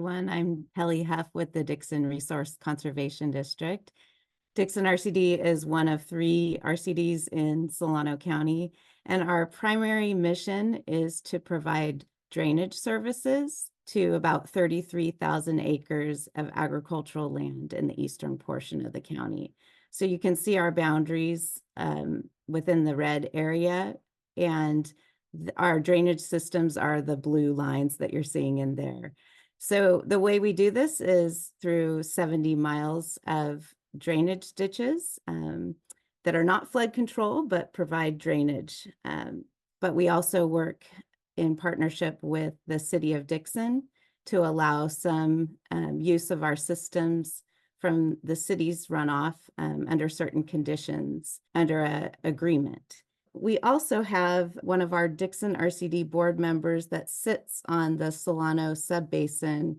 I'm Kelly Huff with the Dixon Resource Conservation District. Dixon RCD is one of 3 RCDs in Solano County, and our primary mission is to provide drainage services to about 33,000 acres of agricultural land in the eastern portion of the county. So you can see our boundaries within the red area, and our drainage systems are the blue lines that you're seeing in there. So the way we do this is through 70 miles of drainage ditches that are not flood control, but provide drainage. But we also work in partnership with the city of Dixon to allow some use of our systems from the city's runoff under certain conditions under an agreement. We also have one of our Dixon RCD board members that sits on the Solano Subbasin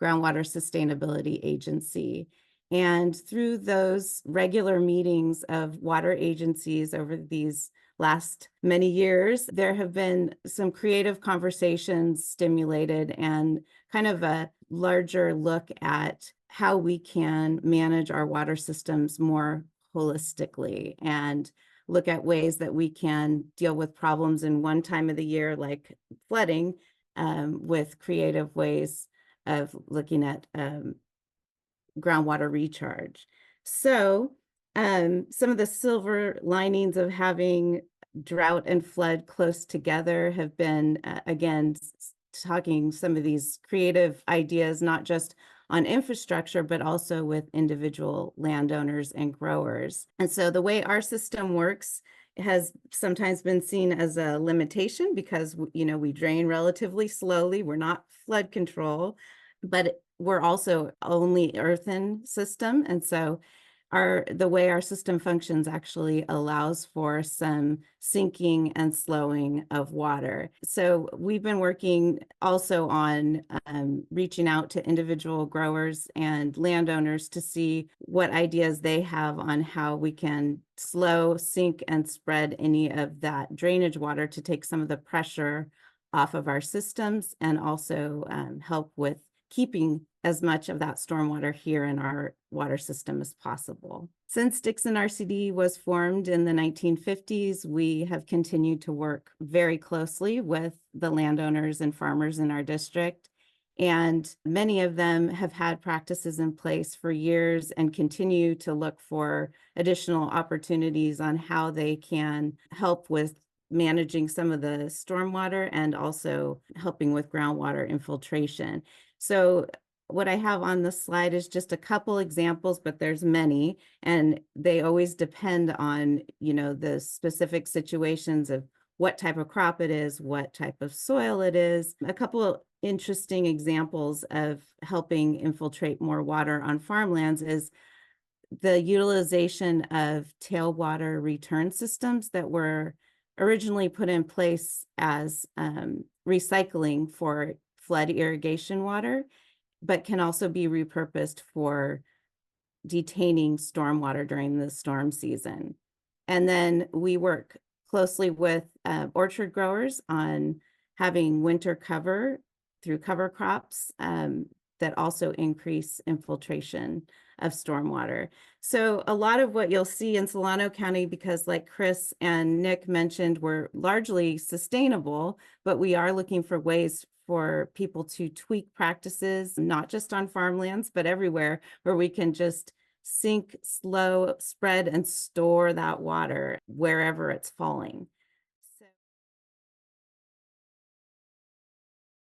Groundwater Sustainability Agency. And through those regular meetings of water agencies over these last many years, there have been some creative conversations stimulated and kind of a larger look at how we can manage our water systems more holistically and look at ways that we can deal with problems in one time of the year, like flooding, with creative ways of looking at groundwater recharge. So some of the silver linings of having drought and flood close together have been, again, talking some of these creative ideas, not just on infrastructure, but also with individual landowners and growers. And so the way our system works has sometimes been seen as a limitation because, we drain relatively slowly. We're not flood control, but we're also only earthen system. And so the way our system functions actually allows for some sinking and slowing of water. So we've been working also on reaching out to individual growers and landowners to see what ideas they have on how we can slow, sink, and spread any of that drainage water to take some of the pressure off of our systems and also help with keeping as much of that stormwater here in our water system as possible. Since Dixon RCD was formed in the 1950s, we have continued to work very closely with the landowners and farmers in our district. And many of them have had practices in place for years and continue to look for additional opportunities on how they can help with managing some of the stormwater and also helping with groundwater infiltration. So what I have on the slide is just a couple examples, but there's many, and they always depend on, the specific situations of what type of crop it is, what type of soil it is. A couple of interesting examples of helping infiltrate more water on farmlands is the utilization of tailwater return systems that were originally put in place as recycling for flood irrigation water, but can also be repurposed for detaining stormwater during the storm season. And then we work closely with orchard growers on having winter cover through cover crops that also increase infiltration of stormwater. So a lot of what you'll see in Solano County, because like Chris and Nick mentioned, we're largely sustainable, but we are looking for ways for people to tweak practices, not just on farmlands, but everywhere where we can just sink, slow, spread, and store that water wherever it's falling.